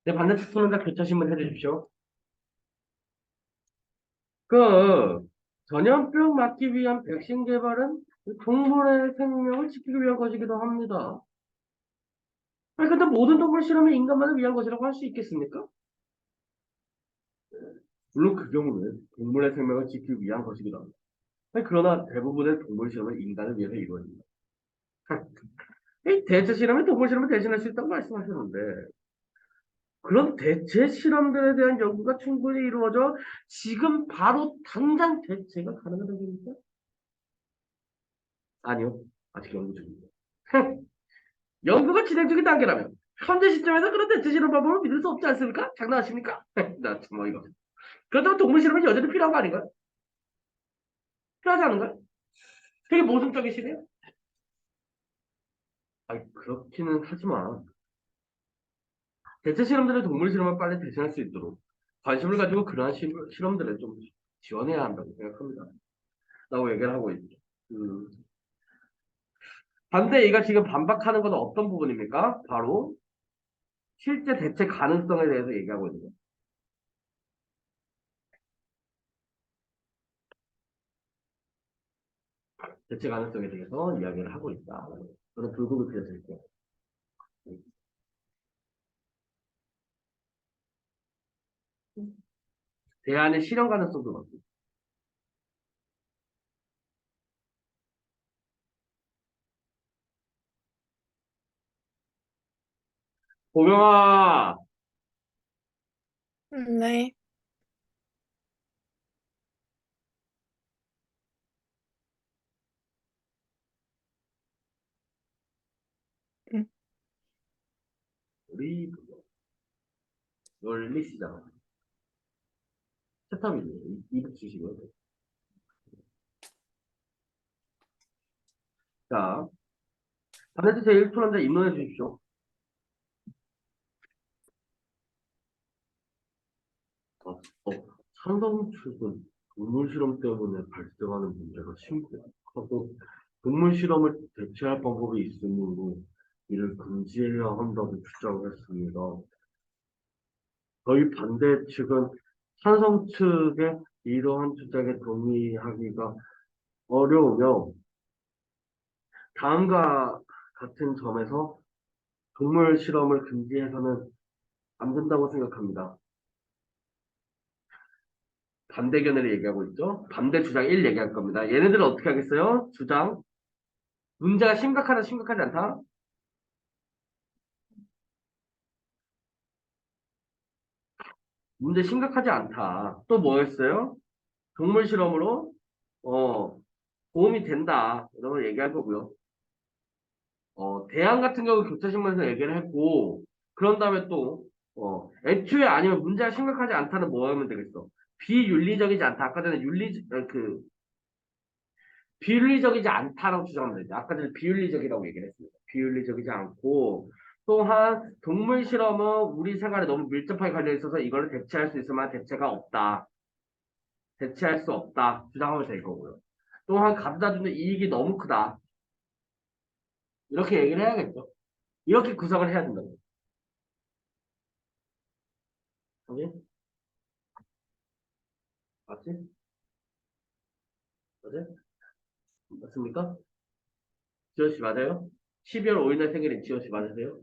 네, 반대쪽 손자 교차신문 해주십시오. 그, 전염병 막기 위한 백신 개발은 동물의 생명을 지키기 위한 것이기도 합니다. 아니, 근데 모든 동물 실험이 인간만을 위한 것이라고 할 수 있겠습니까? 물론 그 경우는 동물의 생명을 지키기 위한 것이기도 합니다. 아니, 그러나 대부분의 동물 실험은 인간을 위해서 이루어집니다. 이 대체 실험이 동물 실험을 대신할 수 있다고 말씀하셨는데, 그런 대체 실험들에 대한 연구가 충분히 이루어져 지금 바로 당장 대체가 가능하다니까? 아니요. 아직 연구 중입니다. 연구가 진행 중인 단계라면 현재 시점에서 그런 대체 실험 방법을 믿을 수 없지 않습니까? 장난하십니까? 나 정말 이거. 그렇다고 동물 실험이 여전히 필요한 거 아닌가요? 필요하지 않은가요? 되게 모순적이시네요. 아니, 그렇기는 하지만 대체 실험들의 동물 실험을 빨리 대신할 수 있도록 관심을 가지고 그러한 실험들을 좀 지원해야 한다고 생각합니다. 라고 얘기를 하고 있죠. 반대 얘가 지금 반박하는 건 어떤 부분입니까? 바로 실제 대체 가능성에 대해서 얘기하고 있는 거예요. 대체 가능성에 대해서 이야기를 하고 있다. 저는 불구를 그려드릴게요. 대안의 실현 가능성도 높습니다. 보명아, 네. 음, 우리 논리 시작. 채텀이네요. 200 주시고요. 자, 반대쪽 제1토론자 입론해 주십시오. 어, 산성 출근, 동물 실험 때문에 발생하는 문제가 심각하고 동물 실험을 대체할 방법이 있으므로 이를 금지해야 한다고 주장했습니다. 저희 반대 측은 찬성 측의 이러한 주장에 동의하기가 어려우며 다음과 같은 점에서 동물 실험을 금지해서는 안 된다고 생각합니다. 반대 견해를 얘기하고 있죠. 반대 주장 1 얘기할 겁니다. 얘네들은 어떻게 하겠어요? 주장. 문제가 심각하다, 심각하지 않다? 문제 심각하지 않다. 또 뭐였어요? 동물 실험으로, 어, 도움이 된다. 이런 걸 얘기할 거고요. 대안 같은 경우 교차신문에서 얘기를 했고, 그런 다음에 또, 애초에 아니면 문제가 심각하지 않다는 뭐 하면 되겠어? 비윤리적이지 않다. 아까 전에 비윤리적이지 않다라고 주장하면 되죠. 아까 전에 비윤리적이라고 얘기를 했습니다. 비윤리적이지 않고, 또한 동물 실험은 우리 생활에 너무 밀접하게 관련 있어서 이걸 대체할 수 있으면 대체가 없다. 대체할 수 없다. 주장하면 될 거고요. 또한 가져다 주는 이익이 너무 크다. 이렇게 얘기를 해야겠죠. 이렇게 구성을 해야 된다고. 맞지? 맞지? 맞지? 맞습니까? 지원 씨 맞아요? 12월 5일날 생일인 지원 씨 맞으세요?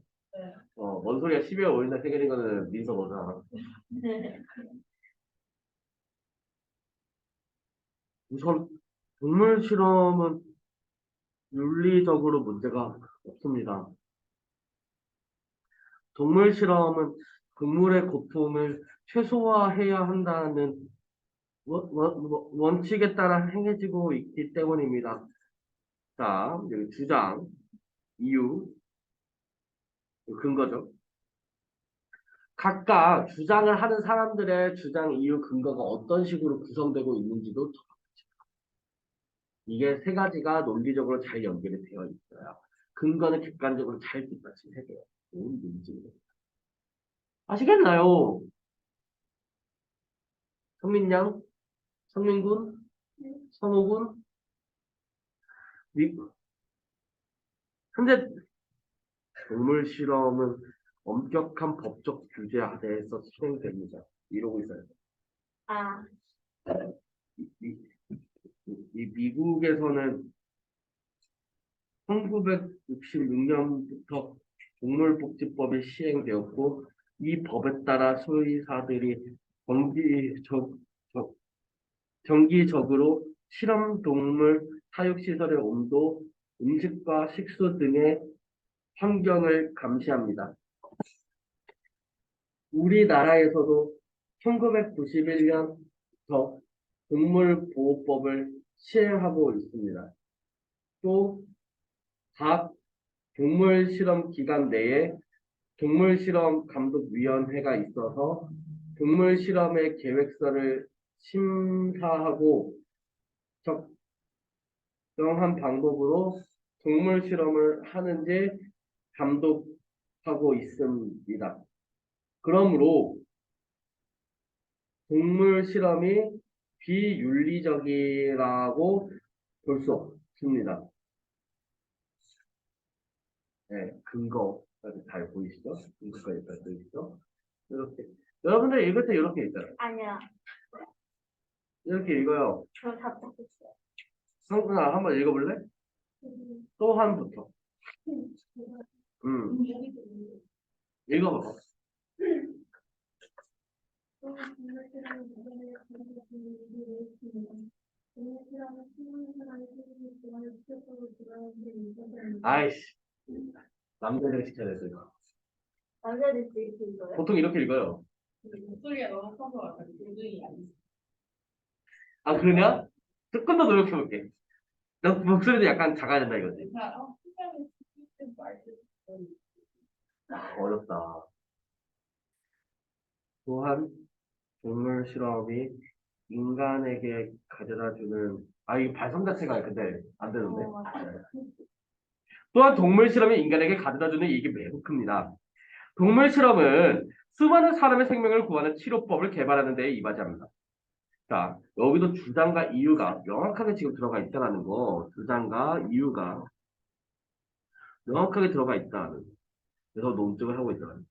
뭔 소리야? 12월 5일날 생일인 거는 민서 너잖아. 우선 동물 실험은 윤리적으로 문제가 없습니다. 동물 실험은 동물의 고통을 최소화해야 한다는 원칙에 따라 행해지고 있기 때문입니다. 자, 여기 주장, 이유, 근거죠. 각각 주장을 하는 사람들의 주장, 이유, 근거가 어떤 식으로 구성되고 있는지도 이게 세 가지가 논리적으로 잘 연결이 되어 있어요. 근거는 객관적으로 잘 뒷받침해야 돼요. 좋은 문제입니다. 아시겠나요? 성민양, 성민군, 성호군, 현재 동물 실험은 엄격한 법적 규제 하에서 시행됩니다. 이러고 있어요. 아, 이, 이 미국에서는 1966년부터 동물복지법이 시행되었고 이 법에 따라 수의사들이 정기적, 적- 정기적으로 실험동물 사육시설의 온도, 음식과 식수 등의 환경을 감시합니다. 우리나라에서도 1991년부터 동물보호법을 시행하고 있습니다. 또 각 동물실험 기간 내에 동물실험감독위원회가 있어서 동물실험의 계획서를 심사하고 적정한 방법으로 동물실험을 하는지 감독하고 있습니다. 그러므로 동물실험이 비윤리적이라고 볼 수 없습니다. 네, 근거까지 잘 보이시죠? 근거까지 잘 보이시죠? 이렇게. 여러분들 읽을 때 이렇게 읽잖아요. 아니야. 이렇게 읽어요. 저 답답했어요. 성준아, 한번 읽어볼래? 또한부터. 음. 읽어봐. 아이씨. 남자들이 시켜야 돼서 이거. 남자들 이렇게 읽어요? 보통 이렇게 읽어요. 목소리가 너무 커서 약간 고등이 아니지. 아, 그러냐? 조금 더 노력해볼게. 너 목소리도 약간 작아야 된다 이거지. 신장을 시킬 말도 어렵다. 또한 동물 실험이 인간에게 가져다주는 이 발성 자체가 근데 안 되는데. 또한 동물 실험이 인간에게 가져다주는 이익이 매우 큽니다. 동물 실험은 수많은 사람의 생명을 구하는 치료법을 개발하는 데 이바지합니다. 자, 여기도 주장과 이유가 명확하게 지금 들어가 있다는 거. 주장과 이유가 명확하게 들어가 있다는 거. 그래서 논증을 하고 있다는 거.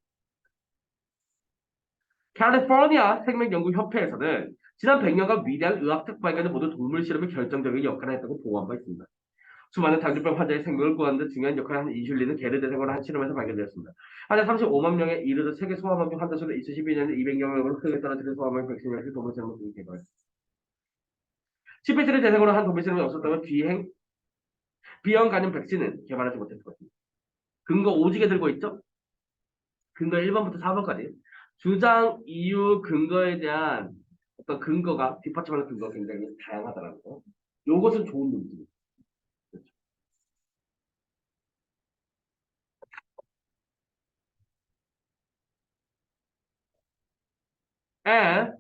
캘리포니아 생명연구협회에서는 지난 100년간 위대한 의학적 발견을 모두 동물 실험이 결정적인 역할을 했다고 보고한 바 있습니다. 수많은 당뇨병 환자의 생명을 구하는 데 중요한 역할을 하는 인슐린은 개를 대상으로 한 실험에서 발견되었습니다. 하나 35만 명에 이르는 세계 소아마비 환자 수는 2012년에 200명으로 크게 떨어지는 소아마비 백신을 위해 동물 실험을 개발했습니다. 10일째를 대상으로 한 동물 실험이 없었다면 비형 간염 백신은 개발하지 못했을 것입니다. 근거 오지게 들고 있죠? 근거 1번부터 4번까지. 주장, 이유, 근거에 대한 어떤 근거가, 뒷받침하는 근거가 굉장히 다양하다는 거. 요것은 좋은 논증입니다. And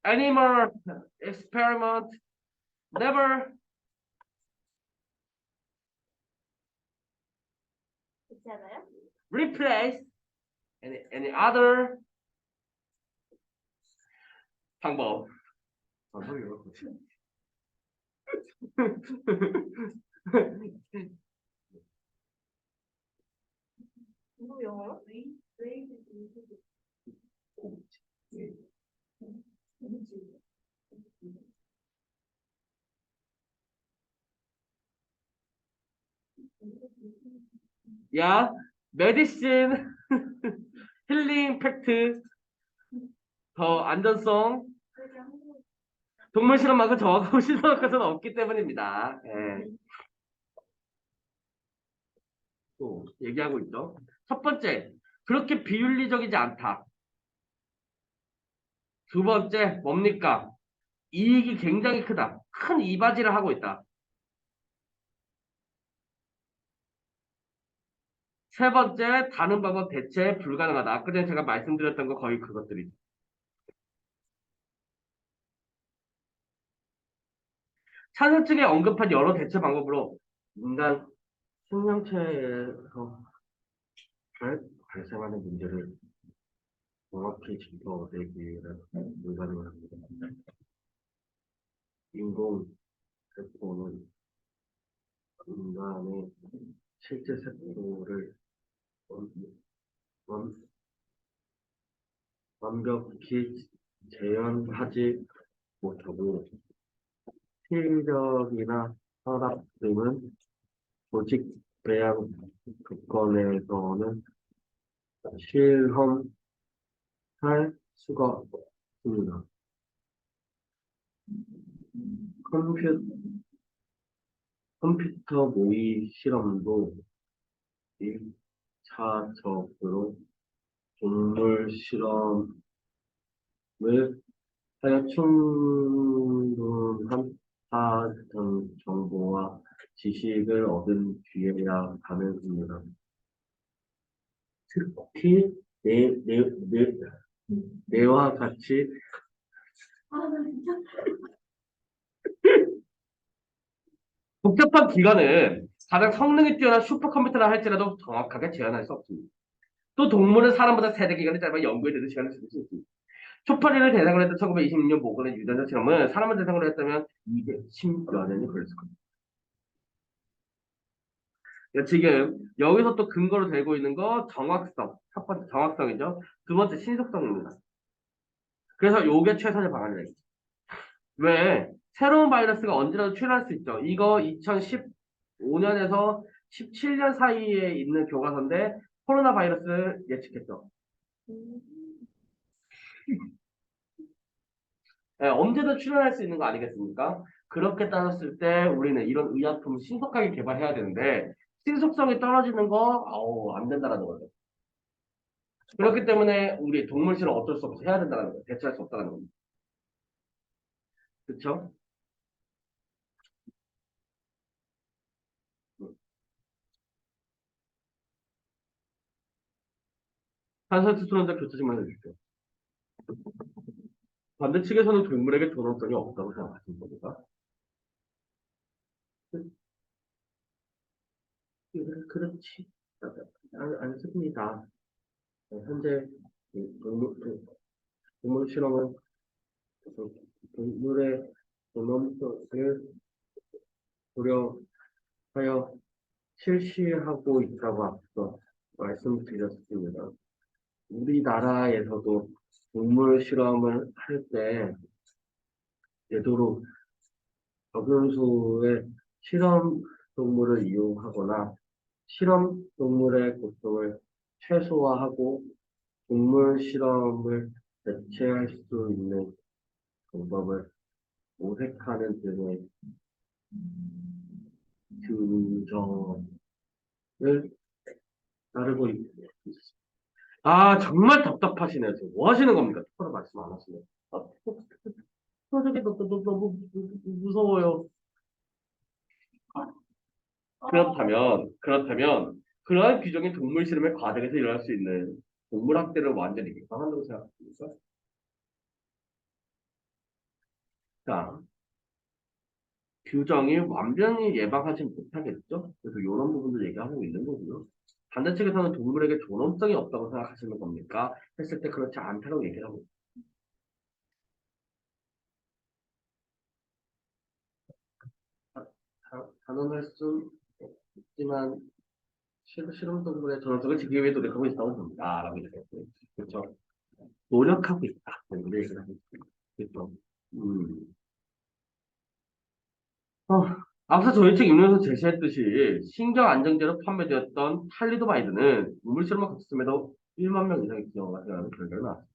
animal experiment never 그렇지 않아요? replace any other 방법. 이거 영어로? 야, 메디신, 힐링 팩트, 더 안전성, 동물 실험만큼 정확하고 신선한 것은 없기 때문입니다. 예. 또 얘기하고 있죠. 첫 번째, 그렇게 비윤리적이지 않다. 두 번째, 뭡니까? 이익이 굉장히 크다. 큰 이바지를 하고 있다. 세 번째, 다른 방법 대체 불가능하다. 아까 전에 제가 말씀드렸던 거 거의 그것들이죠. 찬성 측에 언급한 여러 대체 방법으로 인간 생명체에서 발생하는 문제를 정확히 짚어내기를 불가능을 합니다. 인공 세포는 인간의 실제 세포를 완벽히 재현하지 못하고 실력이나 서랍 등은 조직 배양 조건에서는 실험할 수가 없습니다. 컴퓨터 모의 실험도 1차적으로 동물 실험을 하여 충분한 사전 정보와 지식을 얻은 뒤에야 가능합니다. 특히 뇌와 같이 아, 나 진짜. 복잡한 기관은 가장 성능이 뛰어난 슈퍼컴퓨터라 할지라도 정확하게 재현할 수 없습니다. 또 동물은 사람보다 세대 기간이 짧아 연구에 대해서 시간을 쓸 수 있습니다. 초파리를 대상으로 했던 1926년 모건의 유전자 실험은 사람을 대상으로 했다면 210여 년이 걸렸을 겁니다. 지금 여기서 또 근거로 들고 있는 거 정확성. 첫 번째 정확성이죠. 두 번째 신속성입니다. 그래서 요게 최선의 방안이에요. 왜? 새로운 바이러스가 언제라도 출현할 수 있죠. 이거 2015년에서 17년 사이에 있는 교과서인데 코로나 바이러스를 예측했죠. 네, 언제든 출현할 수 있는 거 아니겠습니까? 그렇게 따졌을 때 우리는 이런 의약품을 신속하게 개발해야 되는데 신속성이 떨어지는 거 안 된다라는 거죠. 그렇기 때문에 우리 동물 실험 어쩔 수 없이 해야 된다는 거예요. 대체할 수 없다는 겁니다. 그렇죠? 한설트 수론자 교차 질문해 주십시오. 반대측에서는 동물에게 존엄성이 없다고 생각하시는 겁니까? 그렇지. 않습니다. 현재 동물 실험은 동물의 존엄성을 고려하여 실시하고 있다고 앞서 말씀드렸습니다. 우리나라에서도 동물 실험을 할 때 되도록 적용수의 실험 동물을 이용하거나 실험 동물의 고통을 최소화하고 동물 실험을 대체할 수 있는 방법을 모색하는 등의 규정을 따르고 있습니다. 아, 정말 답답하시네요. 지금 뭐 하시는 겁니까? 똑바로 말씀 안 하시네. 저게 너무 무서워요. 그렇다면, 그러한 규정이 동물 실험의 과정에서 일어날 수 있는 동물 학대를 완전히 개방한다고 생각합니까? 자, 규정이 완전히 예방하지 못하겠죠? 그래서 이런 부분도 얘기하고 있는 거고요. 반대측에서는 동물에게 존엄성이 없다고 생각하시는 겁니까? 했을 때 그렇지 않다고 얘기를 하고 단언할 수 있지만 실험 동물의 존엄성을 지키기 위해 노력하고 있다고 봅니다. 라고 얘기했어요. 그렇죠? 노력하고 있다. 우리 얘기를 하고 있습니다. 그렇죠? 음. 어, 앞서 저희 책 인문에서 제시했듯이 신경 안정제로 판매되었던 탈리도마이드는 우물 실험을 거쳤음에도 1만 명 이상의 기여가 되는 결과가 나왔습니다.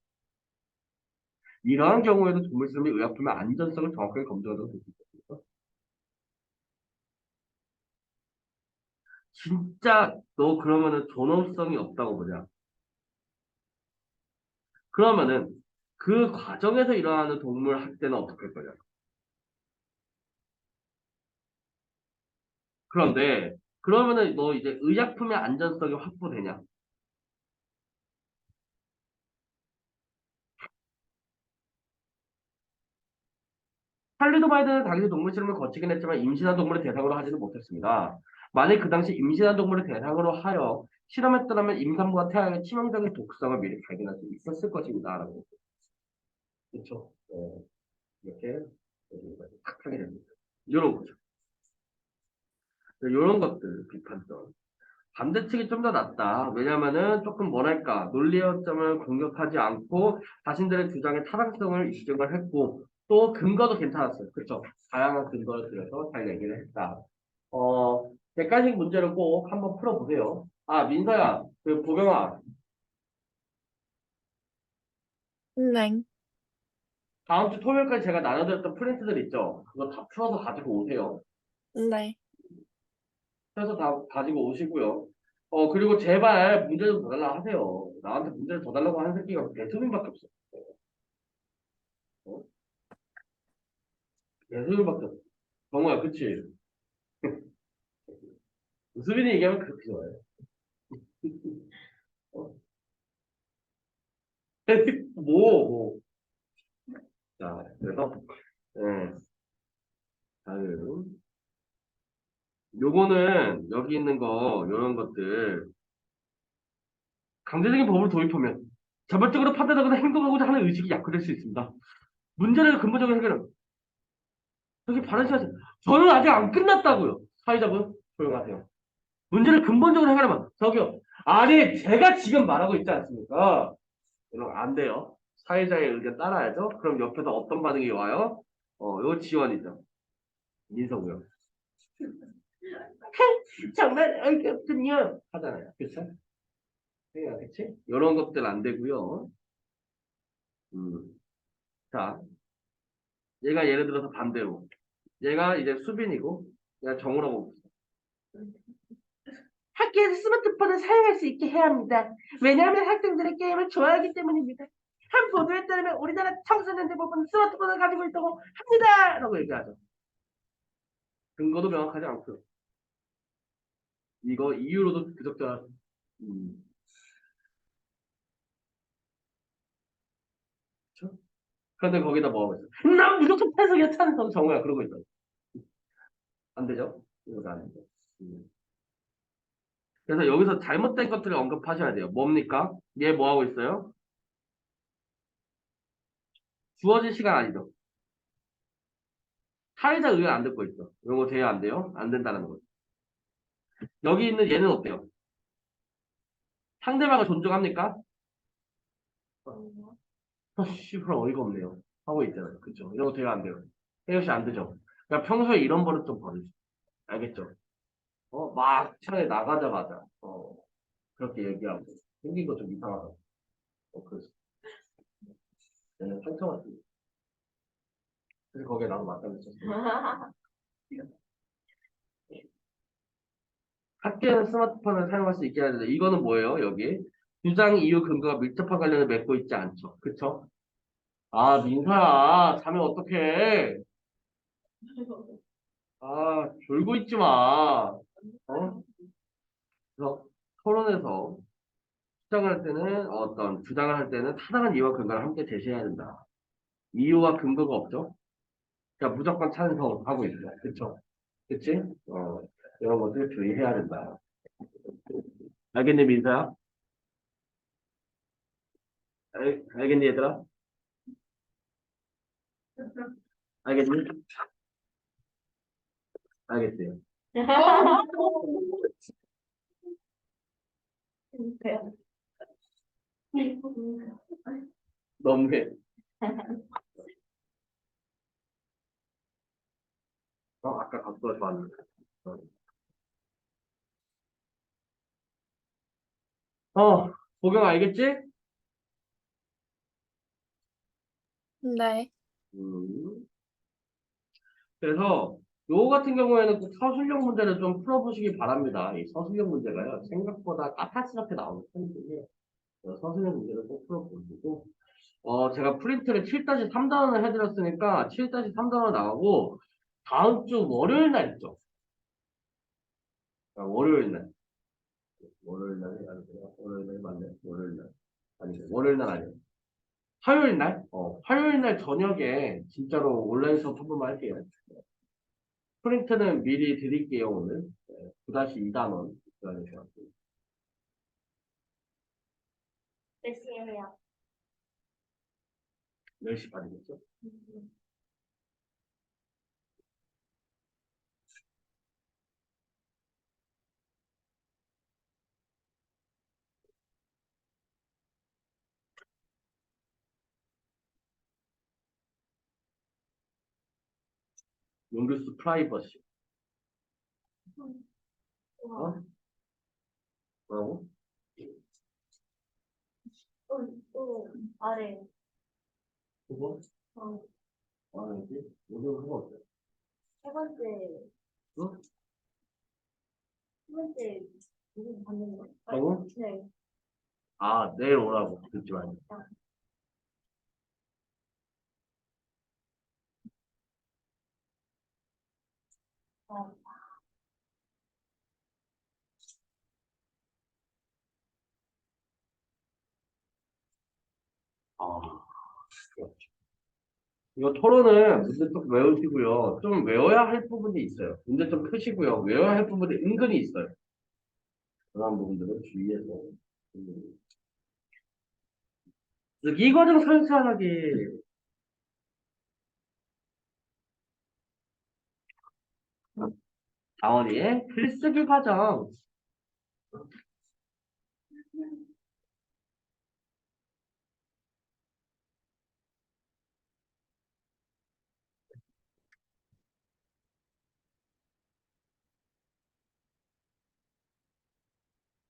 이러한 경우에도 동물 실험이 의약품의 안전성을 정확하게 검증하도록 되어 있습니다. 진짜 너 그러면은 존엄성이 없다고 보자. 그러면은 그 과정에서 일어나는 동물 학대는 어떻게 할 거냐? 그런데 그러면은 너 이제 의약품의 안전성이 확보되냐? 탈리도마이드는 당시 동물 실험을 거치긴 했지만 임신한 동물을 대상으로 하지는 못했습니다. 만약 그 당시 임신한 동물을 대상으로 하여 실험했더라면 임산부가 태아에 치명적인 독성을 미리 발견할 수 있었을 것입니다. 라고. 그렇죠? 이렇게 탁 하게 됩니다. 이런 거죠. 이런 것들 비판점. 반대측이 좀 더 낫다. 왜냐면은 조금 뭐랄까, 논리요점을 공격하지 않고 자신들의 주장의 타당성을 입증을 했고, 또 근거도 괜찮았어요. 그쵸? 다양한 근거를 들여서 잘 얘기를 했다. 객관식 문제를 꼭 한번 풀어보세요. 아, 민서야, 그 보경아, 네. 다음 주 토요일까지 제가 나눠드렸던 프린트들 있죠? 그거 다 풀어서 가지고 오세요. 네. 해서 다 가지고 오시고요. 그리고 제발 문제 좀 더 달라 하세요. 나한테 문제를 더 달라고 하는 새끼가 배수빈밖에 없어. 어? 배수빈밖에 없어. 정우야, 그치? 수빈이 얘기하면 그렇게 좋아해. 어? 뭐. 자, 그래서, 예, 다음. 요거는, 여기 있는 거, 요런 것들, 강제적인 법을 도입하면, 자발적으로 판단하거나 행동하고자 하는 의식이 약화될 수 있습니다. 문제를 근본적으로 해결하면, 여기 발언시하세요. 저는 아직 안 끝났다고요. 사회자분, 조용하세요. 문제를 근본적으로 해결하면, 저기요. 아니, 제가 지금 말하고 있지 않습니까? 이런 안 돼요. 사회자의 의견 따라야죠. 그럼 옆에서 어떤 반응이 와요? 이거 지원이죠. 민서고요. 정말 어이없군요. 하잖아요. 그쵸? 그치? 이런 것들 안 되고요. 자, 얘가 예를 들어서 반대로. 얘가 이제 수빈이고, 얘가 정우라고. 학교에서 스마트폰을 사용할 수 있게 해야 합니다. 왜냐하면 학생들의 게임을 좋아하기 때문입니다. 한 보도에 따르면 우리나라 청소년 대부분 스마트폰을 가지고 있다고 합니다. 라고 얘기하죠. 근거도 명확하지 않고요. 이거 이유로도 부적절한. 음, 그쵸? 그런데 거기다 뭐 하고 있어? 난 무조건 찬성이야, 찬성. 정우야, 그러고 있어. 안 되죠? 이거 안 되죠. 음. 그래서 여기서 잘못된 것들을 언급하셔야 돼요. 뭡니까? 얘 뭐 하고 있어요? 주어진 시간 아니죠? 사회자 의견 안 듣고 있어. 이거 돼요, 안 돼요? 안 된다는 거죠. 여기 있는 얘는 어때요? 상대방을 존중합니까? 씨발 어이가 없네요. 하고 있잖아요. 그쵸? 이거 돼요, 안 돼요? 혜요 씨안 되죠? 그러니까 평소에 이런 버릇 좀 버리죠. 알겠죠? 막 차에 나가자마자, 그렇게 얘기하고. 생긴 거 좀 이상하다. 그래서, 얘는 상처받지. 그래서 거기에 나도 맞다고 학교에서 스마트폰을 사용할 수 있게 해야 되는데, 이거는 뭐예요, 여기? 주장 이유 근거가 밀접한 관련을 맺고 있지 않죠. 그쵸? 아, 민사야, 자면 어떡해. 아, 졸고 있지 마. 그래서 토론에서 주장을 할 때는 주장을 할 때는 타당한 이유와 근거를 함께 제시해야 된다. 이유와 근거가 없죠? 그러니까 무조건 찬성하고 있어. 그쵸? 그치? 이런 것들 주의해야 된다. 알겠니, 민사야? 알겠니, 얘들아? 알겠니? 알겠어요. 너무해. 아까 갖고 와서 봤는데. 보경 알겠지? 네. 음. 그래서 요거 같은 경우에는 꼭 서술형 문제를 좀 풀어보시기 바랍니다. 이 서술형 문제가요. 생각보다 까탈스럽게 나오는 편이거든요. 서술형 문제를 꼭 풀어보시고 제가 프린트를 7-3단원을 해드렸으니까 7-3단원 나가고 다음 주 월요일 날 있죠. 월요일 날. 월요일 날이 아니고요. 월요일 날이 맞네. 월요일 날. 아니, 월요일 날 아니에요. 화요일 날? 화요일 날 저녁에 진짜로 온라인 수업 한 번만 할게요. 프린트는 미리 드릴게요, 오늘. 9-2단원. 기다려주세요. 몇 시에요? 10시 반이겠죠? 용규스 프라이버시. 어? 뭐라고? 또 아래. 그거? 어, 아니지. 오늘 그거 어때? 세 번째, 응? 세 번째, 무슨 받는 거? 정우? 네. 아, 내일 오라고. 듣지 말고. 어, 아, 그렇죠. 이거 토론은 문제 좀 외우시고요. 좀 외워야 할 부분이 있어요. 문제 좀 푸시고요. 외워야 할 부분이 은근히 있어요. 그런 부분들은 주의해서. 음. 쓰기 과정 설치하기. 다원이의 글쓰기 과정.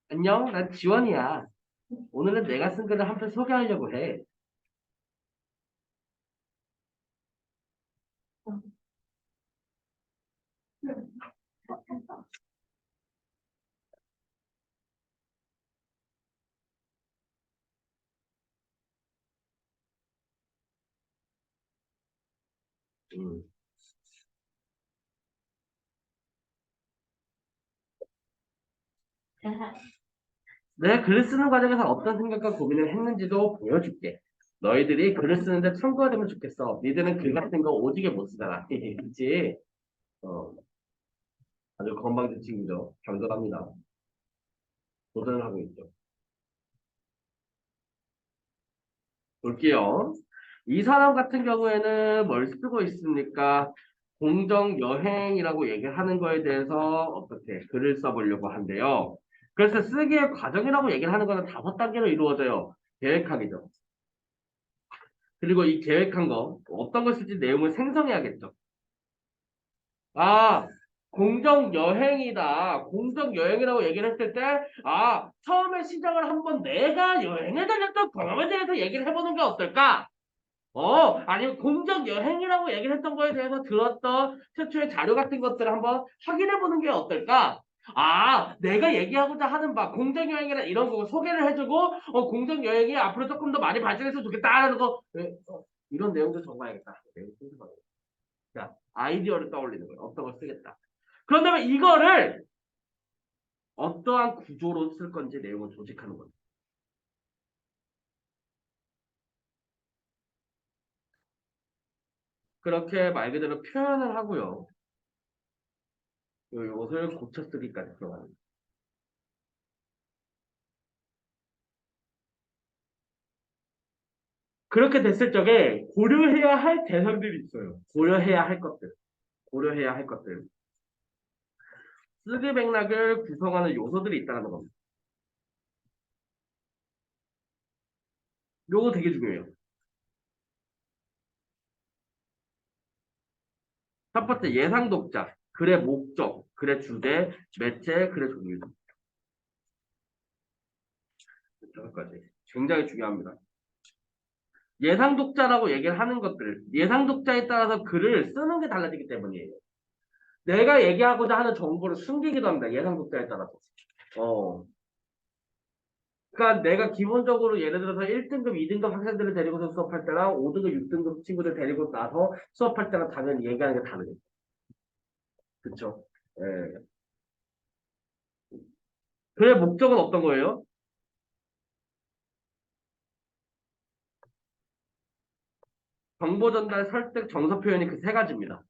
안녕, 난 지원이야. 오늘은 내가 쓴 글을 한 편 소개하려고 해. 음. 내가 글을 쓰는 과정에서 어떤 생각과 고민을 했는지도 보여줄게. 너희들이 글을 쓰는데 참고가 되면 좋겠어. 니들은 글 같은 거 오지게 못 쓰잖아. 그치? 어, 아주 건방진 친구죠. 경건합니다. 도전을 하고 있죠. 볼게요. 이 사람 같은 경우에는 뭘 쓰고 있습니까? 공정 여행이라고 얘기를 하는 거에 대해서 어떻게 글을 써보려고 한대요. 그래서 쓰기의 과정이라고 얘기를 하는 거는 5단계로 이루어져요. 계획하기죠. 그리고 이 계획한 거 어떤 걸 쓸지 내용을 생성해야겠죠. 아, 공정 여행이다. 공정 여행이라고 얘기를 했을 때, 아, 처음에 시작을 한번 내가 여행을 다녔던 경험에 대해서 얘기를 해보는 게 어떨까? 아니면 공정 여행이라고 얘기를 했던 거에 대해서 들었던 최초의 자료 같은 것들을 한번 확인해 보는 게 어떨까? 아, 내가 얘기하고자 하는 바, 공정 여행이나 이런 거 소개를 해주고, 공정 여행이 앞으로 조금 더 많이 발전했으면 좋겠다라는 거, 이런 내용도 적어야겠다. 내용 순서가. 자, 아이디어를 떠올리는 거예요. 어떤 걸 쓰겠다. 그런 다음에 이거를 어떠한 구조로 쓸 건지 내용을 조직하는 거죠. 그렇게 말 그대로 표현을 하고요. 요것을 고쳐 쓰기까지 들어가는 거예요. 그렇게 됐을 적에 고려해야 할 대상들이 있어요. 고려해야 할 것들. 고려해야 할 것들. 쓰기 맥락을 구성하는 요소들이 있다는 겁니다. 요거 되게 중요해요. 첫 번째, 예상 독자. 글의 목적, 글의 주제, 매체, 글의 종류. 여기까지. 굉장히 중요합니다. 예상 독자라고 얘기를 하는 것들. 예상 독자에 따라서 글을 쓰는 게 달라지기 때문이에요. 내가 얘기하고자 하는 정보를 숨기기도 합니다. 예상 독자에 따라서. 어. 그러니까 내가 기본적으로 예를 들어서 1등급, 2등급 학생들을 데리고서 수업할 때랑 5등급, 6등급 친구들 데리고 나서 수업할 때랑 당연히 얘기하는 게 다르겠죠. 그쵸? 예. 그의 목적은 어떤 거예요? 정보 전달, 설득, 정서 표현이 그 세 가지입니다.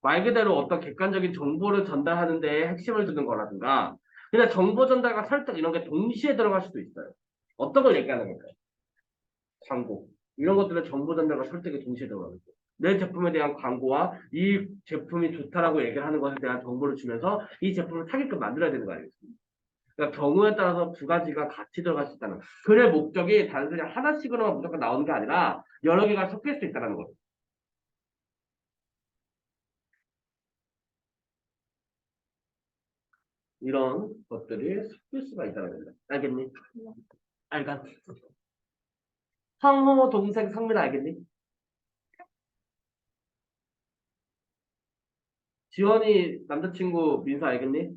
말 그대로 어떤 객관적인 정보를 전달하는 데 핵심을 두는 거라든가, 그냥 정보 전달과 설득 이런 게 동시에 들어갈 수도 있어요. 어떤 걸 얘기하는 걸까요? 광고. 이런 것들은 정보 전달과 설득이 동시에 들어가는 거예요. 내 제품에 대한 광고와 이 제품이 좋다라고 얘기를 하는 것에 대한 정보를 주면서 이 제품을 사게끔 만들어야 되는 거 아니겠습니까? 그러니까 경우에 따라서 두 가지가 같이 들어갈 수 있다는 거예요. 글의 목적이 단순히 하나씩으로만 무조건 나오는 게 아니라 여러 개가 섞일 수 있다는 거죠. 이런 것들이 섞일 수가 있다는 거다. 알겠니? 알간. 상호, 동생, 성민 알겠니? 지원이 남자친구 민서 알겠니?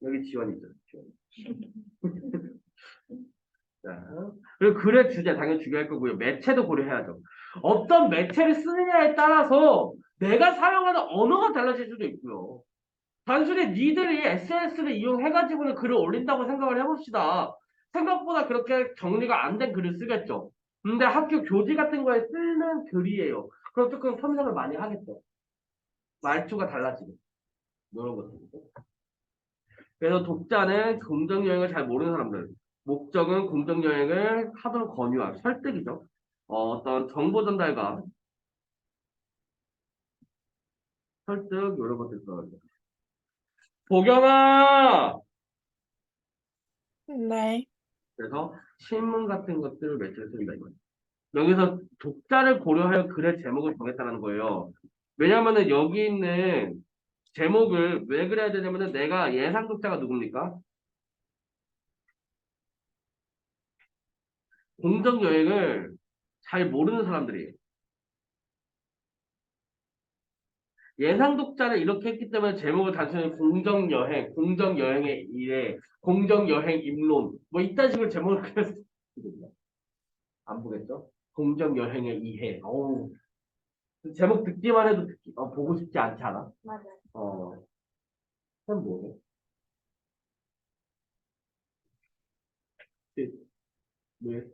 여기 지원이 있죠. 지원. 자, 그리고 글의 주제 당연히 중요할 거고요. 매체도 고려해야죠. 어떤 매체를 쓰느냐에 따라서 내가 사용하는 언어가 달라질 수도 있고요. 단순히 니들이 SNS를 이용해가지고는 글을 올린다고 생각을 해봅시다. 생각보다 그렇게 정리가 안 된 글을 쓰겠죠. 근데 학교 교지 같은 거에 쓰는 글이에요. 그럼 조금 참석을 많이 하겠죠. 말투가 달라지고 이런 것들이죠. 그래서 독자는 공정여행을 잘 모르는 사람들. 목적은 공정여행을 하도록 권유하고 설득이죠. 어떤 정보 전달과 설득 이런 것들 써요. 보경아! 네. 그래서 신문 같은 것들을 매체로 쓴다 이거예요. 여기서 독자를 고려하여 글의 제목을 정했다는 거예요. 왜냐면은 여기 있는 제목을 왜 그래야 되냐면은 내가 예상 독자가 누굽니까? 공정여행을 잘 모르는 사람들이에요. 예상 독자를 이렇게 했기 때문에 제목을 단순히 공정여행, 공정여행의 일에, 공정여행 입론, 뭐 이딴 식으로 제목을 그렸어요. 안 보겠죠? 공정여행의 이해. 어우, 제목 듣기만 해도 보고 싶지 않지 않아? 맞아요. 참 뭐해? 왜? 왜?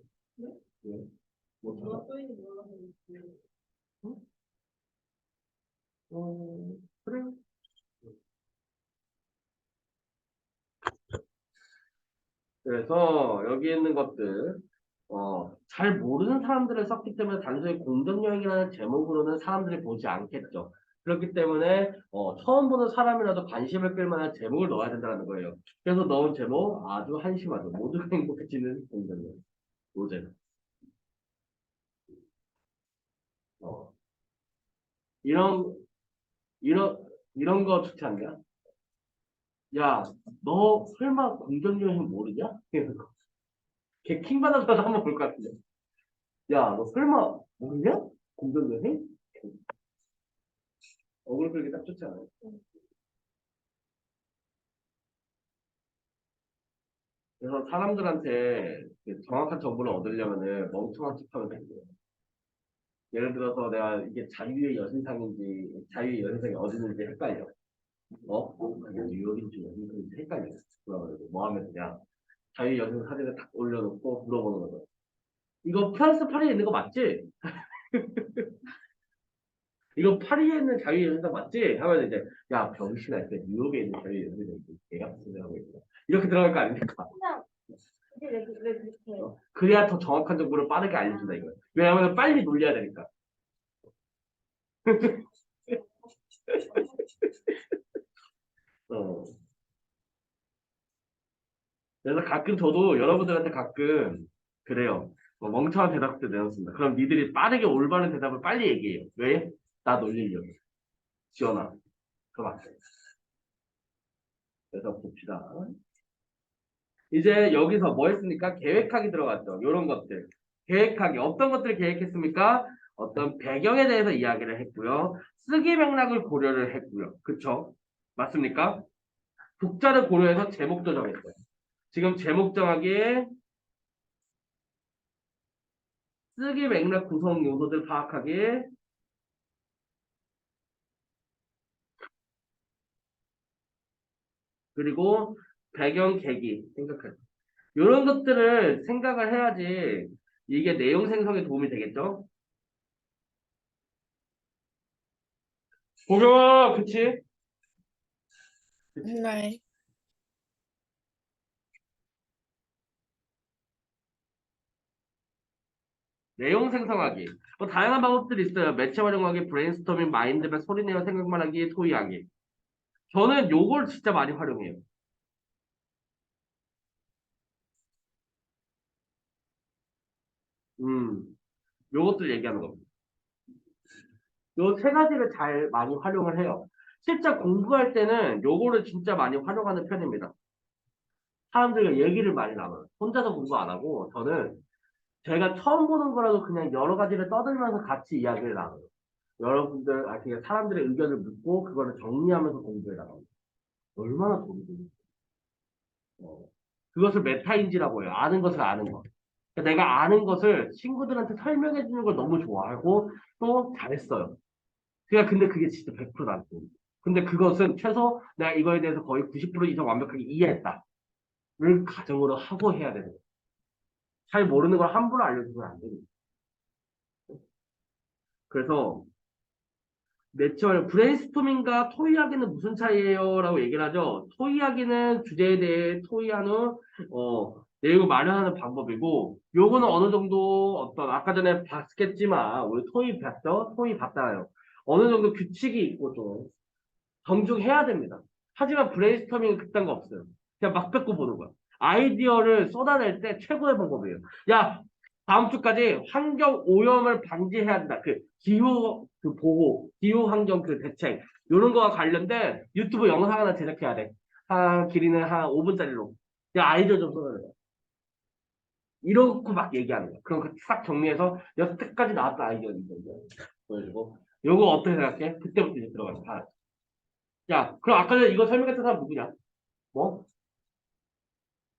왜? 뭐 뭐가 찾아? 써있는지 몰라서 응? 그래. 그래서 여기 있는 것들, 잘 모르는 사람들을 썼기 때문에 단순히 공정여행이라는 제목으로는 사람들이 보지 않겠죠. 그렇기 때문에 처음 보는 사람이라도 관심을 끌 만한 제목을 넣어야 된다는 거예요. 그래서 넣은 제목 아주 한심하죠. 모두가 행복해지는 공정여행. 로제. 어, 이런 이런 이런 거 좋지 않냐? 야, 너 설마 공정여행 모르냐? 걔 킹받은 사람 한번 볼 것 같은데. 야, 너 설마 모르냐? 공정여행? 얼굴 끌기 딱 좋지 않아요? 그래서 사람들한테 그 정확한 정보를 얻으려면은 멍청한 척하면 되는 거예요. 예를 들어서 내가 이게 자유의 여신상인지 자유의 여신상이 어디는지 헷갈려. 그게 뉴욕인지 어딘지 헷갈려. 그러면 뭐 하면 되냐? 자유의 여신상 사진을 딱 올려놓고 물어보는 거죠. 이거 프랑스 파리에 있는 거 맞지? 이거 파리에 있는 자유의 여신상 맞지? 하면 이제 야 병신아 그 뉴욕에 있는 자유의 여신상이 내가 무슨 생각하고 있어. 이렇게 들어갈 거 아닙니까? 그냥 이제 왜 그렇게 해요? 그래야 더 정확한 정보를 빠르게 알려준다 이거예요. 왜냐하면 빨리 놀려야 되니까. 어. 그래서 가끔 저도 여러분들한테 가끔 그래요. 멍청한 대답들 내놓습니다. 그럼 니들이 빠르게 올바른 대답을 빨리 얘기해요. 왜? 나 놀리려고. 지원아. 그거 맞아요. 그래서 봅시다. 이제 여기서 뭐 했습니까? 계획하기 들어갔죠. 요런 것들. 계획하기. 어떤 것들을 계획했습니까? 어떤 배경에 대해서 이야기를 했고요. 쓰기 맥락을 고려를 했고요. 그쵸? 맞습니까? 독자를 고려해서 제목도 정했어요. 지금 제목 정하기, 쓰기 맥락 구성 요소들 파악하기, 그리고 배경 계기 생각하기. 이런 것들을 생각을 해야지 이게 내용 생성에 도움이 되겠죠? 보경아, 그치? 그치? 네. 내용 생성하기. 뭐 다양한 방법들이 있어요. 매체 활용하기, 브레인스토밍, 마인드맵, 소리내어 생각만 하기, 토의하기. 저는 요걸 진짜 많이 활용해요. 요것들 얘기하는 겁니다. 요 세 가지를 잘 많이 활용을 해요. 실제 공부할 때는 요거를 진짜 많이 활용하는 편입니다. 사람들과 얘기를 많이 나눠요. 혼자서 공부 안 하고 저는 제가 처음 보는 거라도 그냥 여러 가지를 떠들면서 같이 이야기를 나눠요. 여러분들, 그냥 사람들의 의견을 묻고 그거를 정리하면서 공부해 나가요. 얼마나 도움이 돼요. 그것을 메타인지라고 해요. 아는 것을 아는 것. 그러니까 내가 아는 것을 친구들한테 설명해 주는 걸 너무 좋아하고 또 잘했어요. 근데 그게 진짜 100% 나한테 도움이 돼요. 근데 그것은 최소 내가 이거에 대해서 거의 90% 이상 완벽하게 이해했다를 가정으로 하고 해야 되는 거예요. 잘 모르는 걸 함부로 알려주면 안 됩니다. 그래서 내추럴 브레인스토밍과 토의하기는 무슨 차이예요? 라고 얘기를 하죠. 토의하기는 주제에 대해 토의한 후 내용을 마련하는 방법이고 요거는 어느 정도 어떤 아까 전에 봤겠지만 우리 토의 봤죠? 토의 봤잖아요. 어느 정도 규칙이 있고 좀 정중해야 됩니다. 하지만 브레인스토밍은 그딴 거 없어요. 그냥 막 뱉고 보는 거야. 아이디어를 쏟아낼 때 최고의 방법이에요. 야, 다음 주까지 환경 오염을 방지해야 된다. 그 기후 그 보호, 기후 환경 그 대책 이런 거와 관련된 유튜브 영상 하나 제작해야 돼. 한 길이는 한 5분짜리로. 야, 아이디어 좀 쏟아내. 이러고 막 얘기하는 거야. 그럼 싹 정리해서 여태까지 나왔던 아이디어 보여주고. 요거 어떻게 생각해? 그때부터 이제 들어가서 다. 야, 그럼 아까 전에 이거 설명했던 사람 누구냐? 뭐?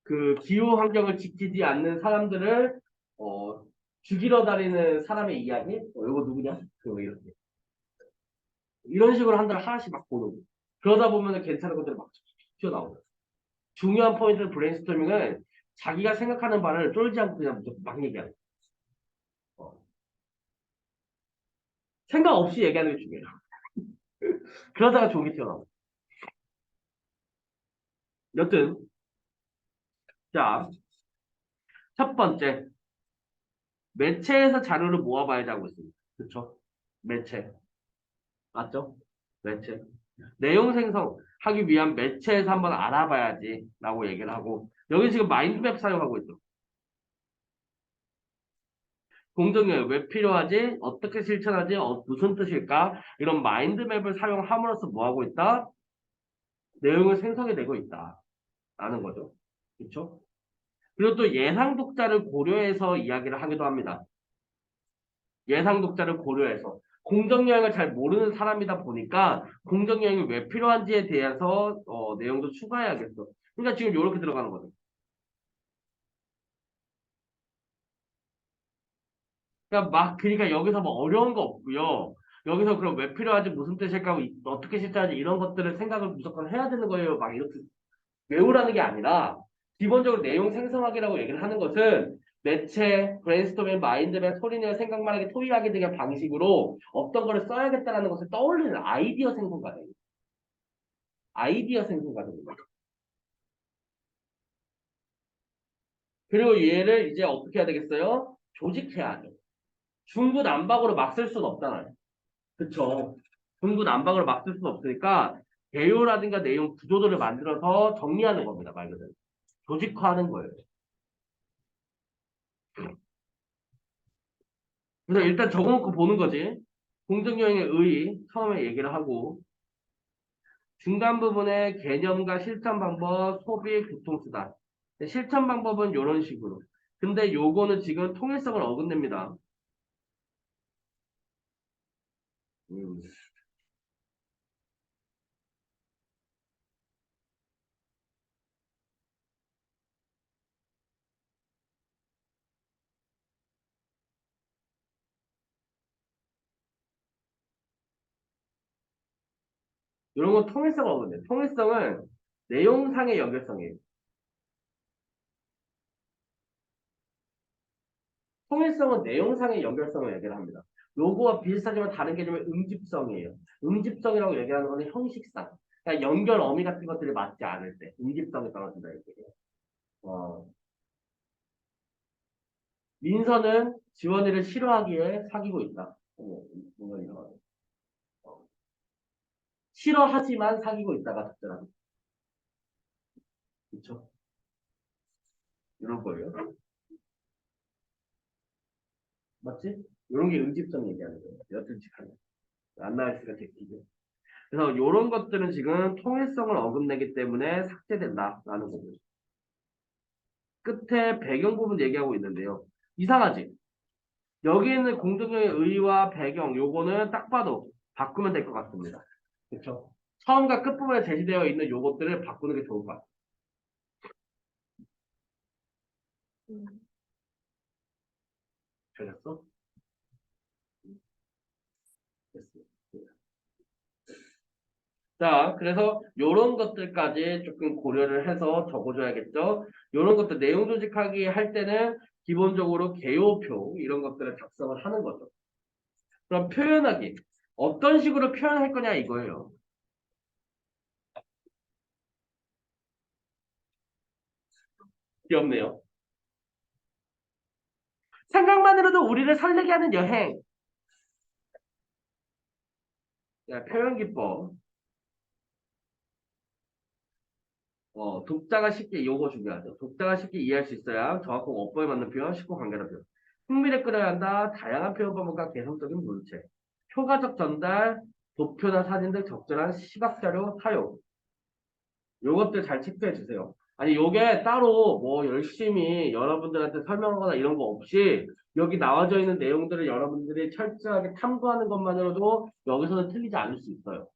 그 기후 환경을 지키지 않는 사람들을 어, 죽이러 다니는 사람의 이야기? 이거 누구냐? 그거 이렇게. 이런 식으로 한 달에 하나씩 막 보는 거. 그러다 보면 괜찮은 것들이 막 튀어나오고. 중요한 포인트는 브레인스토밍은 자기가 생각하는 바를 쫄지 않고 그냥 무조건 막 얘기하는 거. 생각 없이 얘기하는 게 중요해요. 그러다가 종이 튀어나오고. 여튼, 자, 첫 번째. 매체에서 자료를 모아봐야지 하고 있습니다. 그쵸? 매체. 맞죠? 매체. 내용 생성하기 위한 매체에서 한번 알아봐야지 라고 얘기를 하고 여기 지금 마인드맵 사용하고 있죠. 공정에 왜 필요하지? 어떻게 실천하지? 무슨 뜻일까? 이런 마인드맵을 사용함으로써 뭐 하고 있다? 내용을 생성해내고 있다 라는 거죠. 그렇죠? 그리고 또 예상 독자를 고려해서 이야기를 하기도 합니다. 예상 독자를 고려해서 공정여행을 잘 모르는 사람이다 보니까 공정여행이 왜 필요한지에 대해서 내용도 추가해야겠어. 그러니까 지금 이렇게 들어가는 거죠. 그러니까 여기서 뭐 어려운 거 없고요. 여기서 그럼 왜 필요하지, 무슨 뜻일까, 어떻게 실천하지, 이런 것들을 생각을 무조건 해야 되는 거예요. 막 이렇게 외우라는 게 아니라, 기본적으로 내용 생성하기라고 얘기를 하는 것은, 매체, 브레인스토밍, 마인드맵, 소리내어 생각 말하기, 토의하기 등의 방식으로 어떤 거를 써야겠다라는 것을 떠올리는 아이디어 생성 과정이에요. 아이디어 생성 과정입니다. 그리고 얘를 이제 어떻게 해야 되겠어요? 조직해야 돼. 중구난방으로 막 쓸 수는 없잖아요. 그쵸. 중구난방으로 막 쓸 수는 없으니까 개요라든가 내용 구조들을 만들어서 정리하는 겁니다. 말 그대로. 조직화하는 거예요. 그래서 일단 적어놓고 보는 거지. 공정여행의 의 처음에 얘기를 하고 중간 부분에 개념과 실천 방법, 소비, 교통수단. 실천 방법은 이런 식으로. 근데 요거는 지금 통일성을 어긋냅니다. 음. 이런 건 통일성을 어긋내. 통일성은 내용상의 연결성이에요. 통일성은 내용상의 연결성을 얘기를 합니다. 요거와 비슷하지만 다른 개념의 응집성이에요. 응집성이라고 얘기하는 거는 형식상. 그러니까 연결 어미 같은 것들이 맞지 않을 때 응집성이 떨어진다 이렇게. 어, 민서는 지원이를 싫어하기에 사귀고 있다. 뭔가 이런 거. 어, 싫어하지만 사귀고 있다가 적절합니다. 그렇죠? 이런 거예요. 맞지? 이런 게 응집성 얘기하는 거예요. 여튼직하게 안 나왔으니까 제끼고. 그래서 이런 것들은 지금 통일성을 어긋내기 때문에 삭제된다라는 거죠. 끝에 배경 부분 얘기하고 있는데요. 이상하지? 여기 있는 공동의 의의와 배경 요거는 딱 봐도 바꾸면 될 것 같습니다. 그렇죠? 처음과 끝부분에 제시되어 있는 요것들을 바꾸는 게 좋을 것 같아요. 되셨어? 됐어요. 자, 그래서 요런 것들까지 조금 고려를 해서 적어줘야겠죠. 요런 것들 내용 조직하기 할 때는 기본적으로 개요표 이런 것들을 작성을 하는 거죠. 그럼 표현하기. 어떤 식으로 표현할 거냐 이거예요. 귀엽네요. 생각만으로도 우리를 설레게 하는 여행. 자, 표현 기법. 독자가 쉽게, 요거 중요하죠. 독자가 쉽게 이해할 수 있어야 정확하고 어법에 맞는 표현, 쉽고 관계적 표현. 흥미를 끌어야 한다. 다양한 표현 방법과 개성적인 문체. 효과적 전달, 도표나 사진 등 적절한 시각자료 사용. 요것들 잘 체크해 주세요. 아니, 요게 따로 뭐 열심히 여러분들한테 설명하거나 이런 거 없이 여기 나와져 있는 내용들을 여러분들이 철저하게 탐구하는 것만으로도 여기서는 틀리지 않을 수 있어요.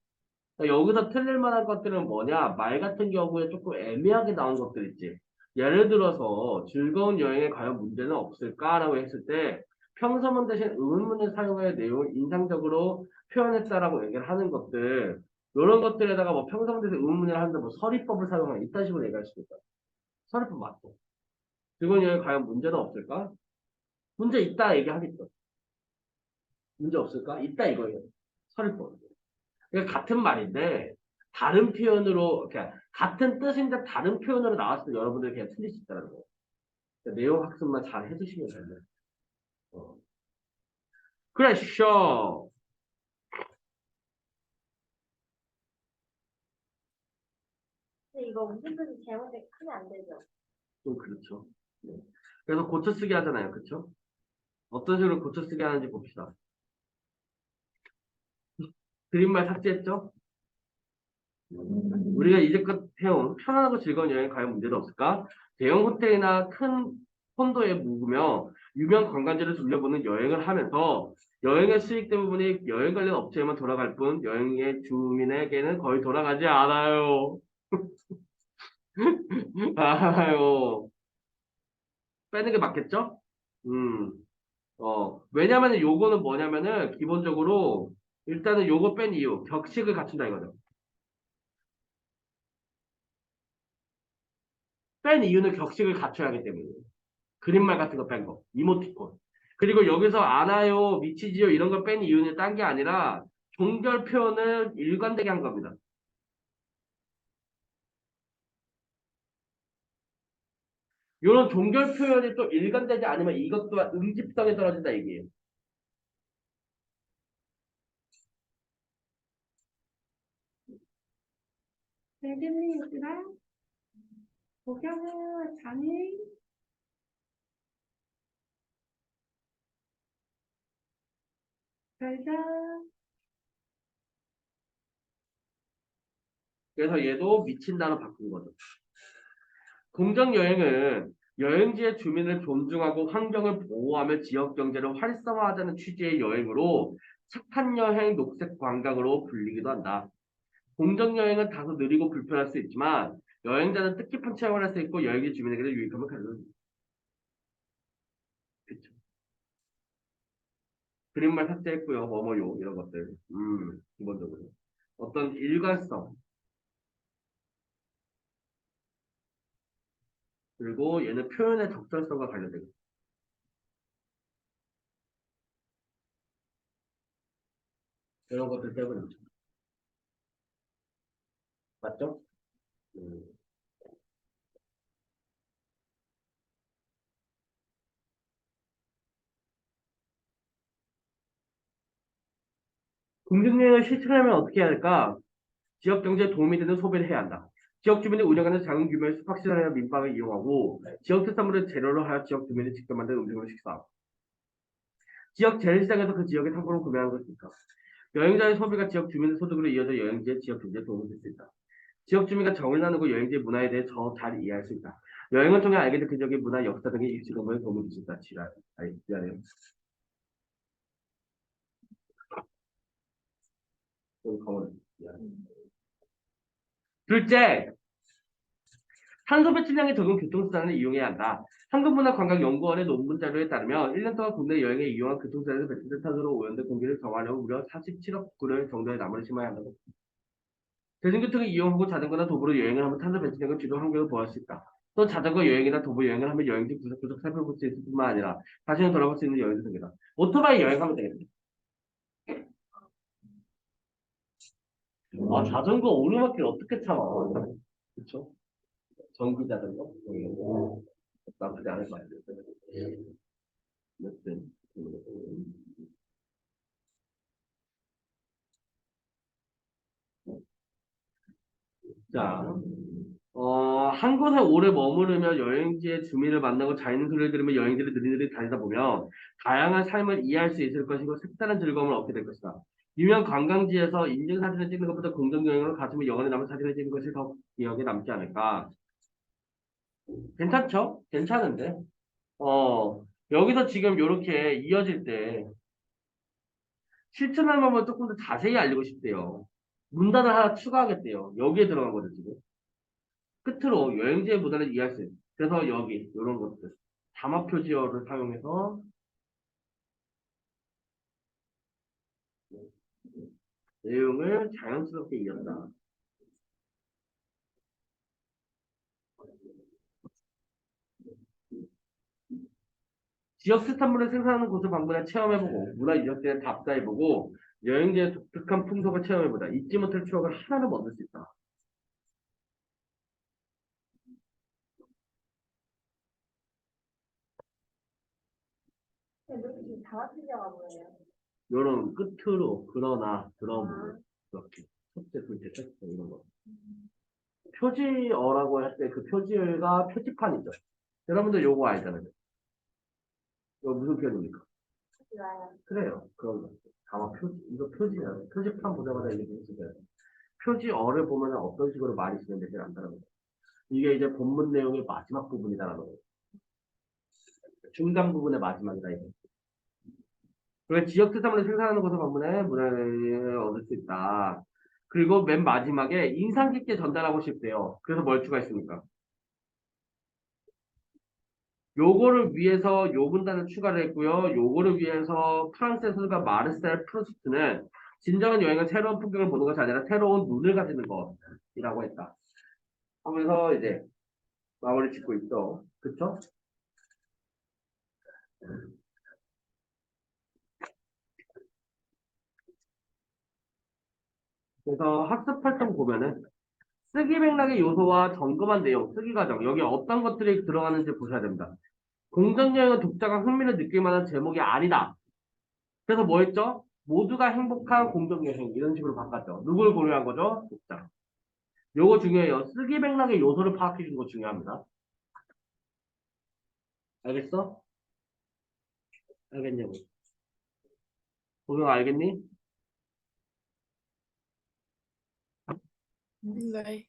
그러니까 여기서 틀릴 만한 것들은 뭐냐? 말 같은 경우에 조금 애매하게 나온 것들 있지. 예를 들어서 즐거운 여행에 과연 문제는 없을까라고 했을 때 평서문 대신 의문문을 사용하여 내용을 인상적으로 표현했다라고 얘기를 하는 것들 이런 것들에다가 뭐 평서문 대신 의문문을 하는데 뭐 서리법을 사용하는 이딴 식으로 얘기할 수도 있다. 서리법 맞고. 즐거운 여행에 과연 문제는 없을까? 문제 있다 얘기하겠죠. 문제 없을까? 있다 이거예요. 서리법. 그러니까 같은 말인데 다른 표현으로 그러니까 같은 뜻인데 다른 표현으로 나왔을 때 여러분들이 그냥 틀릴 수 있다는 거예요. 그러니까 내용 학습만 잘 해주시면 돼요. 어. 그래, 쇼. 근데 이거 무슨 뜻이 잘못되게 크면 안 되죠? 좀 그렇죠. 네. 그래서 고쳐쓰기 하잖아요. 그렇죠? 어떤 식으로 고쳐쓰기 하는지 봅시다. 그림말 삭제했죠? 우리가 이제껏 해온 편안하고 즐거운 여행 과연 문제는 없을까? 대형 호텔이나 큰 콘도에 묵으며 유명 관광지를 둘러보는 여행을 하면서 여행의 수익 대부분이 여행 관련 업체에만 돌아갈 뿐 여행의 주민에게는 거의 돌아가지 않아요. 아유, 빼는 게 맞겠죠? 음, 왜냐면은 요거는 뭐냐면은 기본적으로 일단은 요거 뺀 이유, 격식을 갖춘다 이거죠. 뺀 이유는 격식을 갖춰야 하기 때문에. 그림말 같은 거 뺀 거. 이모티콘. 그리고 여기서 안 와요, 미치지요 이런 거 뺀 이유는 딴 게 아니라 종결 표현을 일관되게 한 겁니다. 이런 종결 표현이 또 일관되지 않으면 이것 또한 응집성이 떨어진다 얘기예요. 대개님이랑 목욕을 장애 잘자 그래서 얘도 미친다로 바꾼 거죠. 공정여행은 여행지의 주민을 존중하고 환경을 보호하며 지역 경제를 활성화하자는 취지의 여행으로 착한 여행, 녹색 관광으로 불리기도 한다. 공정여행은 다소 느리고 불편할 수 있지만 여행자는 뜻깊은 체험을 할 수 있고 여행지 주민에게도 유익함을 가져다 줍니다. 그쵸. 그림말 삭제했고요. 뭐뭐요 이런 것들. 기본적으로. 어떤 일관성 그리고 얘는 표현의 적절성과 관련되고 이런 것들 때문이죠. 맞죠? 음. 공정여행을 실천하면 어떻게 해야 할까? 지역 경제에 도움이 되는 소비를 해야 한다. 지역 주민이 운영하는 작은 규모의 숙박시설이나 민박을 이용하고 지역 특산물을 재료로 하여 지역 주민이 직접 만든 음식을 식사하고 지역 재래시장에서 그 지역의 상품을 구매하는 것입니까? 여행자의 소비가 지역 주민의 소득으로 이어져 여행지의 지역 경제에 도움이 될 수 있다. 지역 주민과 정을 나누고 여행지의 문화에 대해 더 잘 이해할 수 있다. 여행을 통해 알게 된 그 지역의 문화, 역사 등의 입시 공부에 도움이 될 수 있다. 지랄. 아니, 미안해요. 좀 가만히. 미안해. 둘째, 탄소 배출량이 적은 교통수단을 이용해야 한다. 한국문화관광연구원의 논문 자료에 따르면 1년 동안 국내 여행에 이용한 교통수단에서 배출된 탄소로 오염된 공기를 정화하려면 무려 47억 그루 정도의 나무를 심어야 한다고. 대중교통을 이용하고 자전거나 도보로 여행을 하면 탄소 배출량을 줄여 환경을 보호할 수 있다. 또 자전거 여행이나 도보 여행을 하면 여행지 구석구석 살펴볼 수 있을 뿐만 아니라 다시는 돌아볼 수 있는 여행도 생기다. 오토바이 여행하면 되겠네. 아, 자전거 오르막길 어떻게 참아? 그쵸? 전기 자전거? 나쁘지 않을 것 같아요. 여튼. 자, 한 곳에 오래 머무르며 여행지의 주민을 만나고 자연의 소리를 들으며 여행지를 느리느리 다니다 보면 다양한 삶을 이해할 수 있을 것이고 색다른 즐거움을 얻게 될 것이다. 유명 관광지에서 인증사진을 찍는 것보다 공정여행으로 가슴에 영원히 남은 사진을 찍는 것이 더 기억에 남지 않을까. 괜찮죠? 괜찮은데. 여기서 지금 이렇게 이어질 때 실천할 방법을 조금 더 자세히 알리고 싶대요. 문단을 하나 추가하겠대요. 여기에 들어간 거죠, 지금. 끝으로 여행지의 문화를 이해할 수 있어요. 그래서 여기 이런 것들 자막 표지어를 사용해서 내용을 자연스럽게 이해한다. 지역 특산물을 생산하는 곳을 방문해 체험해보고 문화 유적지에 답사해보고 여행지의 독특한 풍속을 체험해보자. 잊지 못할 추억을 하나로 얻을 수 있다. 근데 왜 이렇게 자화시려가 뭐예요? 요런 끝으로 그러나 그러므로 이렇게 첫째, 둘째, 셋째 이런 거. 표지어라고 할 때 그 표지가 표지판이죠. 여러분들 요거 알잖아요. 이거 무슨 표지입니까? 좋아요. 그래요. 그런 거. 아마 이거 표지야. 표지판 보자마자 이게 표지예요. 표지어를 보면 어떤 식으로 말이 진행되지 않다는 거예요. 이게 이제 본문 내용의 마지막 부분이다라는 거예요. 중간 부분의 마지막이다, 이게. 그리고 지역 특산물을 생산하는 곳을 방문해 문화를 얻을 수 있다. 그리고 맨 마지막에 인상 깊게 전달하고 싶대요. 그래서 뭘 추가했습니까? 요거를 위해서 요 문단을 추가를 했고요. 요거를 위해서 프랑스의 소설가 마르셀 프루스트는 진정한 여행은 새로운 풍경을 보는 것이 아니라 새로운 눈을 가지는 것이라고 했다. 하면서 이제 마무리 짓고 있어. 그쵸? 그래서 학습 활동 보면은 쓰기 맥락의 요소와 점검한 내용, 쓰기 과정, 여기 어떤 것들이 들어가는지 보셔야 됩니다. 공정여행은 독자가 흥미를 느낄 만한 제목이 아니다. 그래서 뭐 했죠? 모두가 행복한 공정여행 이런 식으로 바꿨죠. 누굴 고려한 거죠? 독자. 요거 중요해요. 쓰기 맥락의 요소를 파악해 주는 거 중요합니다. 알겠어? 알겠냐고. 도경 알겠니? 네.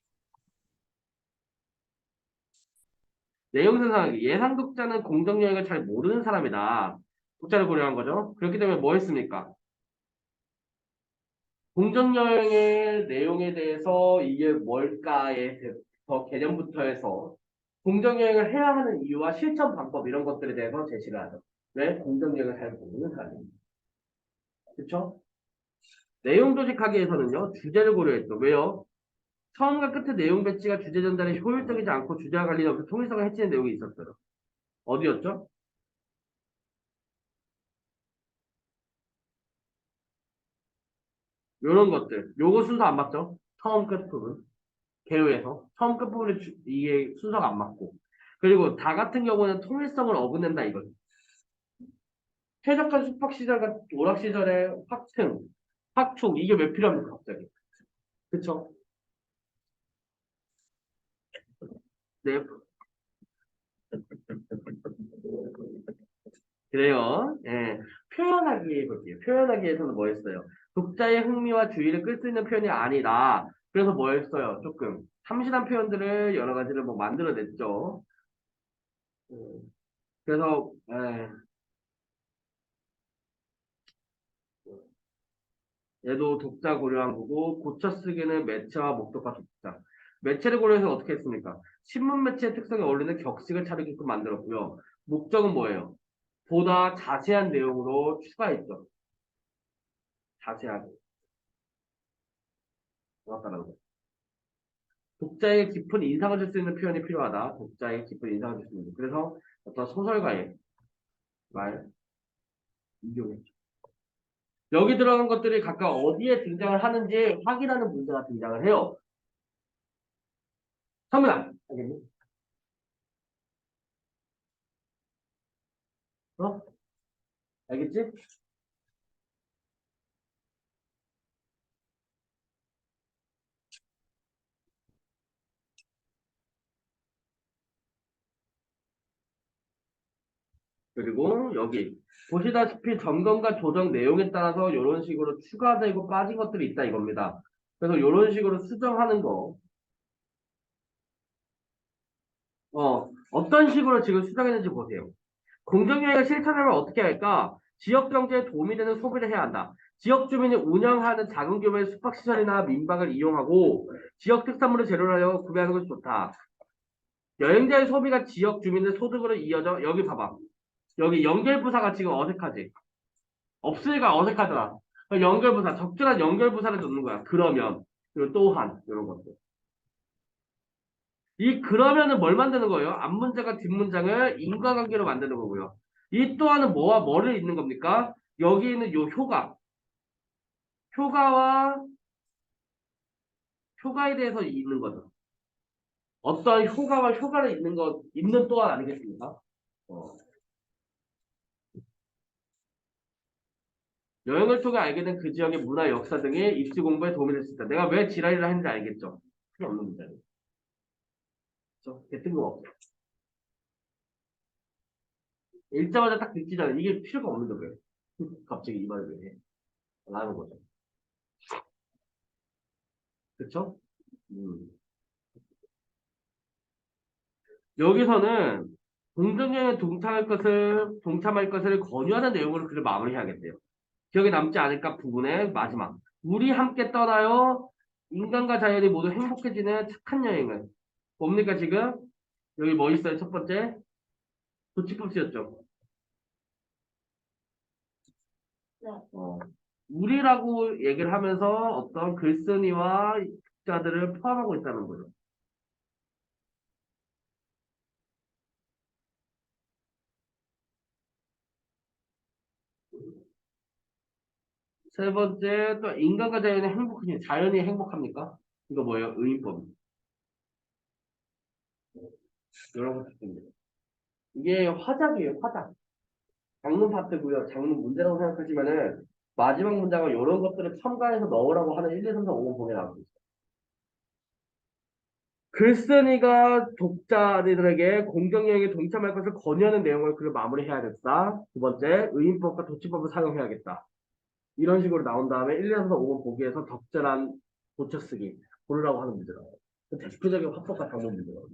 내용 생산하기. 예상 독자는 공정여행을 잘 모르는 사람이다. 독자를 고려한 거죠. 그렇기 때문에 뭐 했습니까? 공정여행의 내용에 대해서 이게 뭘까에 대해서 개념부터 해서 공정여행을 해야 하는 이유와 실천 방법 이런 것들에 대해서 제시를 하죠. 왜? 공정여행을 잘 모르는 사람입니다. 그쵸? 내용 조직하기 위해서는요, 주제를 고려했죠. 왜요? 처음과 끝의 내용 배치가 주제 전달에 효율적이지 않고 주제와 관련이 없어 통일성을 해치는 내용이 있었어요. 어디였죠? 요런 것들. 요거 순서 안 맞죠? 처음 끝 부분. 개요에서. 처음 끝 부분에 이게 순서가 안 맞고. 그리고 다 같은 경우는 통일성을 어긋낸다 이거죠. 최적화 숙박 시절, 오락 시절에 확충, 확충, 이게 왜 필요합니까, 갑자기? 그쵸? 네. 그래요. 예. 표현하기 해볼게요. 표현하기에서는 뭐 했어요? 독자의 흥미와 주의를 끌 수 있는 표현이 아니다. 그래서 뭐 했어요? 조금 참신한 표현들을 여러 가지를 뭐 만들어냈죠. 그래서 얘도 독자 고려한 거고 고쳐쓰기는 매체와 목적과 독자. 매체를 고려해서 어떻게 했습니까? 신문 매체의 특성에 어울리는 격식을 차리게끔 만들었고요. 목적은 뭐예요? 보다 자세한 내용으로 추가했죠. 자세하게. 맞다라는 거. 독자에게 깊은 인상을 줄 수 있는 표현이 필요하다. 독자에게 깊은 인상을 줄 수 있는. 그래서 어떤 소설가의 말 이용했죠. 여기 들어간 것들이 각각 어디에 등장을 하는지 확인하는 문제가 등장을 해요. 성민아, 알겠니? 어? 알겠지? 그리고 여기 보시다시피 점검과 조정 내용에 따라서 이런 식으로 추가되고 빠진 것들이 있다 이겁니다. 그래서 이런 식으로 수정하는 거. 어떤 식으로 지금 수정했는지 보세요. 공정위원회가 실천하면 어떻게 할까? 지역 경제에 도움이 되는 소비를 해야 한다. 지역 주민이 운영하는 작은 규모의 숙박시설이나 민박을 이용하고 지역 특산물을 재료로 하여 구매하는 것이 좋다. 여행자의 소비가 지역 주민의 소득으로 이어져. 여기 봐봐. 여기 연결부사가 지금 어색하지? 없으니까 어색하더라. 연결부사, 적절한 연결부사를 넣는 거야. 그러면, 그리고 또한, 이런 것들. 이 그러면은 뭘 만드는 거예요? 앞문장과 뒷문장을 인과관계로 만드는 거고요. 이 또한은 뭐와 뭐를 잇는 겁니까? 여기 있는 요 효가. 효가와 효가에 대해서 잇는 거죠. 어떤 효가와 효가를 잇는 것, 잇는 또한 아니겠습니까? 어. 여행을 통해 알게 된 그 지역의 문화, 역사 등의 입시 공부에 도움이 될 수 있다. 내가 왜 지랄이를 하는지 알겠죠? 필요 없는 문제는. 그렇죠? 뜬금없어. 읽자마자 딱 느끼잖아요. 이게 필요가 없는데 왜? 갑자기 이 말을 왜 해? 라는 거죠. 그쵸? 음. 여기서는 공정령에 동참할 것을 권유하는 내용으로 글을 마무리해야겠대요. 기억에 남지 않을까 부분의 마지막. 우리 함께 떠나요. 인간과 자연이 모두 행복해지는 착한 여행은. 뭡니까 지금? 여기 뭐 있어요? 첫 번째. 도치법 쓰였죠. 네. 우리라고 얘기를 하면서 어떤 글쓴이와 자들을 포함하고 있다는 거죠. 세 번째, 또 인간과 자연이 행복하니 자연이 행복합니까? 이거 뭐예요? 의인법. 이런 것도 있습니다. 이게 화작이에요, 화작. 장문 파트고요. 장문 문제라고 생각하시면은 마지막 문장은 이런 것들을 첨가해서 넣으라고 하는 1, 2, 3, 4, 5번 보게 나오고 있어요. 글쓴이가 독자들에게 공정여행에 동참할 것을 권유하는 내용을 글을 마무리해야겠다. 두 번째, 의인법과 도치법을 사용해야겠다. 이런 식으로 나온 다음에 1, 2, 3, 4, 5번 보기에서 적절한 고쳐쓰기 고르라고 하는 문제라고. 대표적인 화법과 방법 문제라고.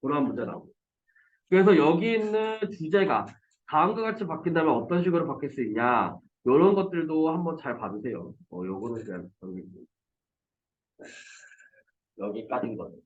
그런 문제 나오고. 그래서 여기 있는 주제가 다음과 같이 바뀐다면 어떤 식으로 바뀔 수 있냐. 이런 것들도 한번 잘 봐주세요. 요거는 그냥 여기까지인 거죠.